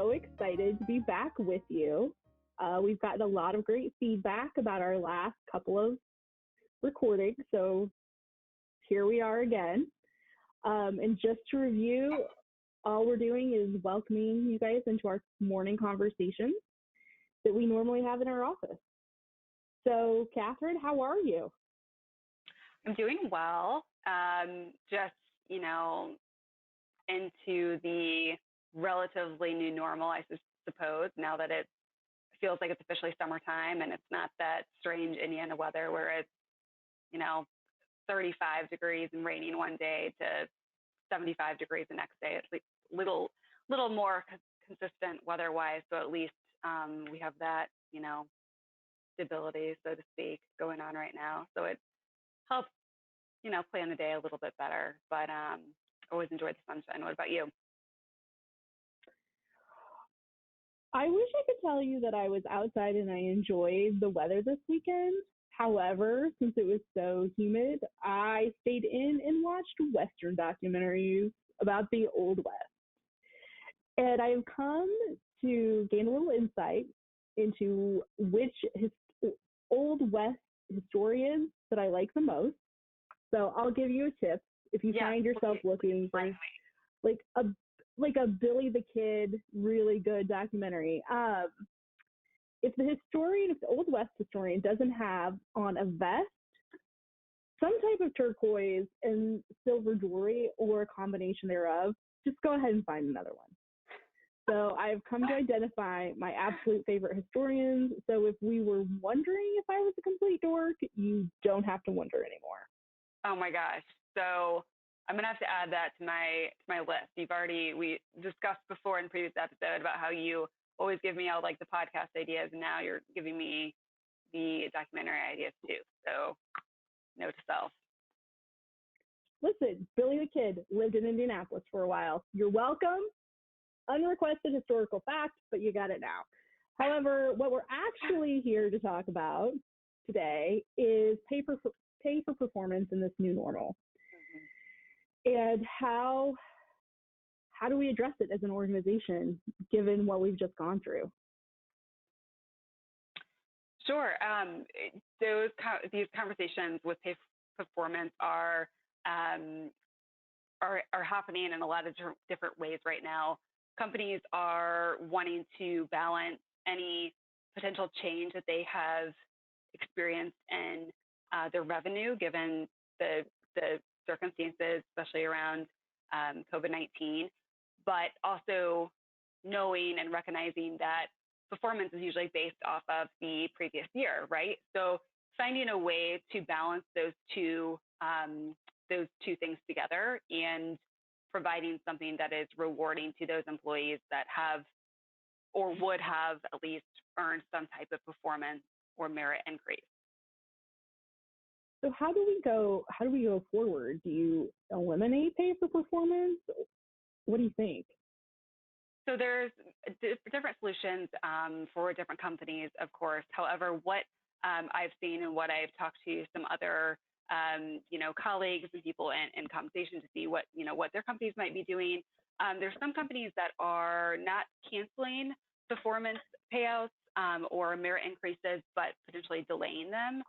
so excited to be back with you. We've gotten a lot of great feedback about our last couple of recordings, so here we are again. And just to review, all we're doing is welcoming you guys into our morning conversations that we normally have in our office. So, Katherine, how are you? I'm doing well. Just, into the relatively new normal, I suppose, now that it feels like it's officially summertime and it's not that strange Indiana weather where it's, 35 degrees and raining one day to 75 degrees the next day. It's like little more consistent weather-wise, so at least we have that, stability, so to speak, going on right now. So it helps, plan the day a little bit better, but always enjoy the sunshine. What about you? I wish I could tell you that I was outside and I enjoyed the weather this weekend. However, since it was so humid, I stayed in and watched Western documentaries about the Old West. And I've come to gain a little insight into which Old West historians that I like the most. So I'll give you a tip if you find yourself looking for like a Billy the Kid really good documentary. If the Old West historian doesn't have on a vest some type of turquoise and silver jewelry or a combination thereof, just go ahead and find another one. So I've come to identify my absolute favorite historians. So if we were wondering if I was a complete dork, you don't have to wonder anymore. Oh my gosh. So I'm gonna have to add that to my list. We discussed before in previous episode about how you always give me all like the podcast ideas, and now you're giving me the documentary ideas too. So note to self. Listen, Billy the Kid lived in Indianapolis for a while. You're welcome. Unrequested historical fact, but you got it now. However, what we're actually here to talk about today is pay for performance in this new normal. And how do we address it as an organization, given what we've just gone through? Sure. These conversations with pay performance are happening in a lot of different ways right now. Companies are wanting to balance any potential change that they have experienced in their revenue, given the circumstances, especially around COVID-19, but also knowing and recognizing that performance is usually based off of the previous year, right? So finding a way to balance those two things together and providing something that is rewarding to those employees that have or would have at least earned some type of performance or merit increase. So how do we go forward? Do you eliminate pay for performance? What do you think? So there's different solutions for different companies, of course. However, what I've seen and what I've talked to some other colleagues and people in conversation to see what their companies might be doing. There's some companies that are not canceling performance payouts or merit increases, but potentially delaying them.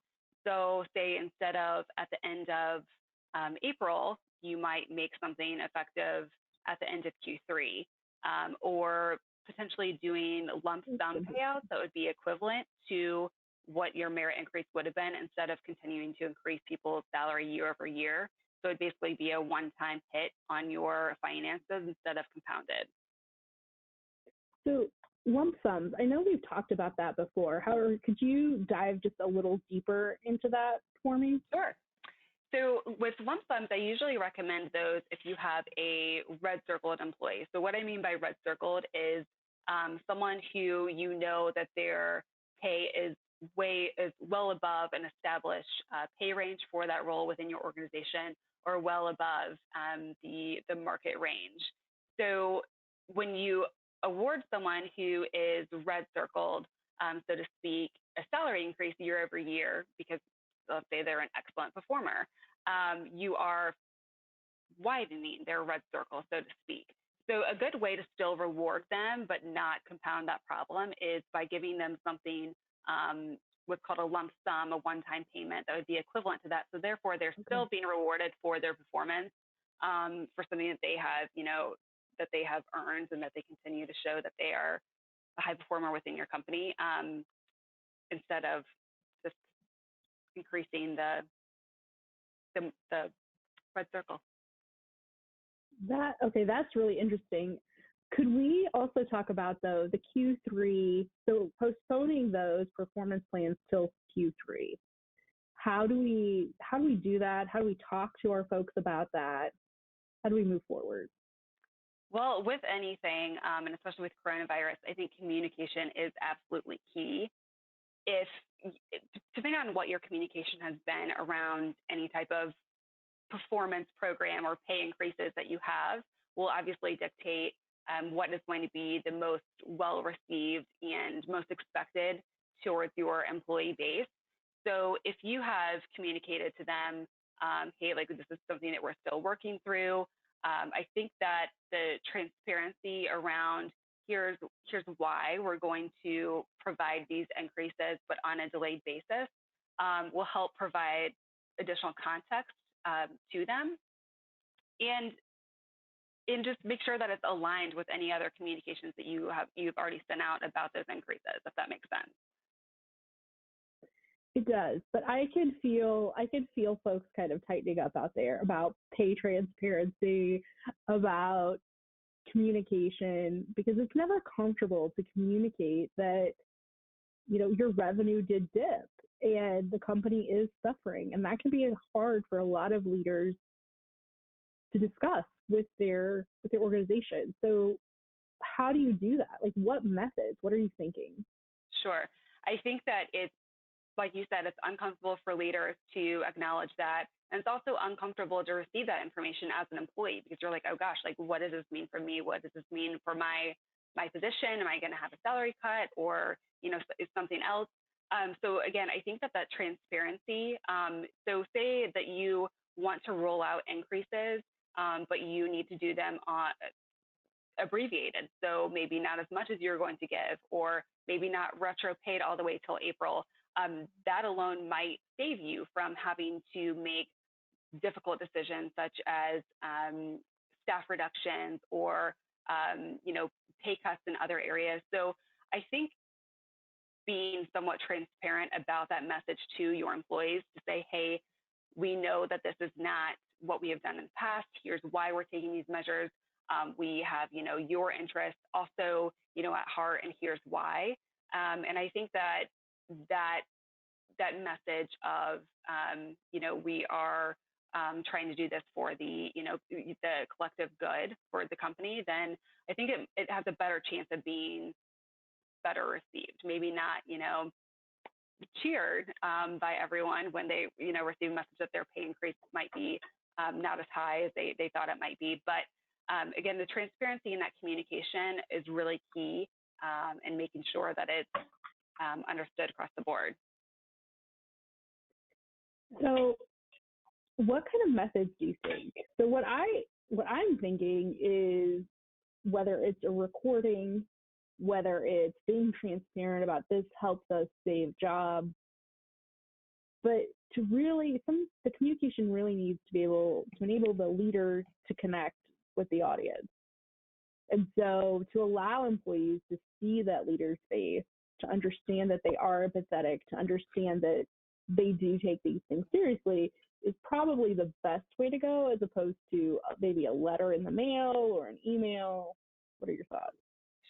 So say instead of at the end of April, you might make something effective at the end of Q3, or potentially doing lump sum payouts that would be equivalent to what your merit increase would have been instead of continuing to increase people's salary year over year. So it'd basically be a one-time hit on your finances instead of compounded. So lump sums, I know we've talked about that before. However, could you dive just a little deeper into that for me? Sure. So with lump sums, I usually recommend those if you have a red circled employee. So what I mean by red circled is someone who you know that their pay is well above an established pay range for that role within your organization, or well above the market range. So when you award someone who is red circled, so to speak, a salary increase year over year, because let's say they're an excellent performer, you are widening their red circle, so to speak. So a good way to still reward them but not compound that problem is by giving them something, what's called a lump sum, a one-time payment that would be equivalent to that. So therefore, they're Okay. still being rewarded for their performance, for something that they have, that they have earned, and that they continue to show that they are a high performer within your company, instead of just increasing the red circle. That's really interesting. Could we also talk about, though, the Q3, so postponing those performance plans till Q3? How do we do that? How do we talk to our folks about that? How do we move forward? Well, with anything, and especially with coronavirus, I think communication is absolutely key. If Depending on what your communication has been around any type of performance program or pay increases that you have, will obviously dictate what is going to be the most well received and most expected towards your employee base. So if you have communicated to them, hey, like, this is something that we're still working through, I think that the transparency around here's why we're going to provide these increases, but on a delayed basis, will help provide additional context to them, and just make sure that it's aligned with any other communications that you've already sent out about those increases, if that makes sense. It does, but I can feel folks kind of tightening up out there about pay transparency, about communication, because it's never comfortable to communicate that your revenue did dip and the company is suffering, and that can be hard for a lot of leaders to discuss with their organization. So how do you do that? Like, what methods? What are you thinking? Sure. I think that it's, like you said, it's uncomfortable for leaders to acknowledge that. And it's also uncomfortable to receive that information as an employee, because you're like, oh gosh, like, what does this mean for me? What does this mean for my position? Am I going to have a salary cut, or, is something else? So again, I think that transparency, so say that you want to roll out increases, but you need to do them abbreviated. So maybe not as much as you're going to give, or maybe not retro paid all the way till April. That alone might save you from having to make difficult decisions, such as staff reductions, or pay cuts in other areas. So I think being somewhat transparent about that message to your employees, to say, hey, we know that this is not what we have done in the past. Here's why we're taking these measures. We have, your interests also, at heart, and here's why. And I think that message of, we are trying to do this for the collective good for the company, then I think it has a better chance of being better received. Maybe not, cheered by everyone when they, receive a message that their pay increase might be not as high as they thought it might be. But again, the transparency in that communication is really key, and making sure that it's understood across the board. So what kind of methods do you think? So what I'm thinking is, whether it's a recording, whether it's being transparent about this helps us save jobs, but the communication really needs to be able to enable the leader to connect with the audience. And so to allow employees to see that leader's face, to understand that they are empathetic, to understand that they do take these things seriously, is probably the best way to go, as opposed to maybe a letter in the mail or an email. What are your thoughts?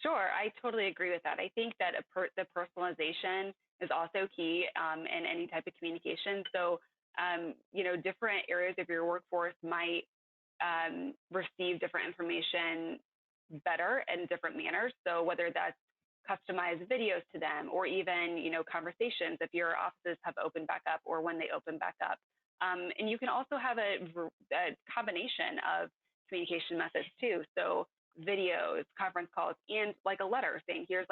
Sure, I totally agree with that. I think that the personalization is also key in any type of communication. So, different areas of your workforce might receive different information better in different manners. So whether that's customized videos to them, or even, conversations if your offices have opened back up, or when they open back up. And you can also have a combination of communication methods too. So videos, conference calls, and like a letter saying, here's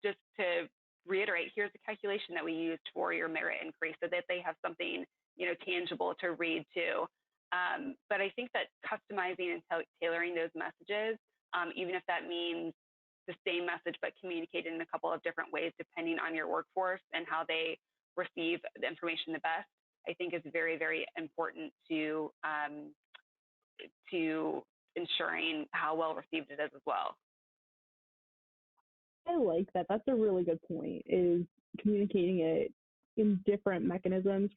just to reiterate, here's the calculation that we used for your merit increase, so that they have something, tangible to read to. But I think that customizing and tailoring those messages, even if that means the same message but communicated in a couple of different ways depending on your workforce and how they receive the information the best, I think is very, very important to ensuring how well received it is as well. I like that. That's a really good point, is communicating it in different mechanisms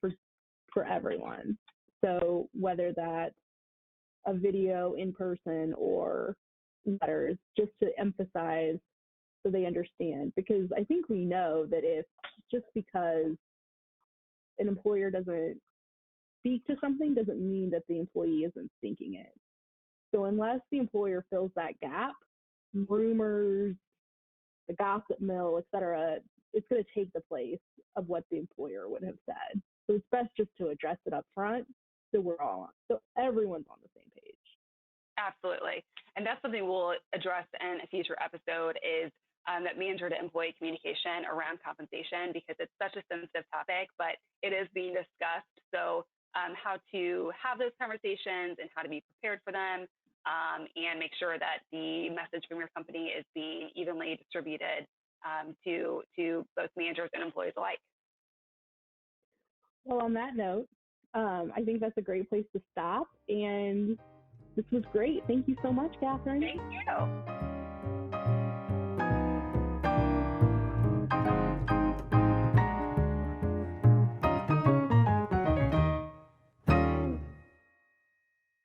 for everyone. So whether that's a video in person or letters, just to emphasize so they understand. Because I think we know that if just because an employer doesn't speak to something doesn't mean that the employee isn't thinking it. So unless the employer fills that gap, rumors, the gossip mill, et cetera, it's going to take the place of what the employer would have said. So it's best just to address it up front so we're all on, so everyone's on the same page. Absolutely. And that's something we'll address in a future episode is that manager to employee communication around compensation, because it's such a sensitive topic, but it is being discussed. So how to have those conversations and how to be prepared for them, and make sure that the message from your company is being evenly distributed to both managers and employees alike. Well, on that note, I think that's a great place to stop. And this was great. Thank you so much, Katherine. Thank you.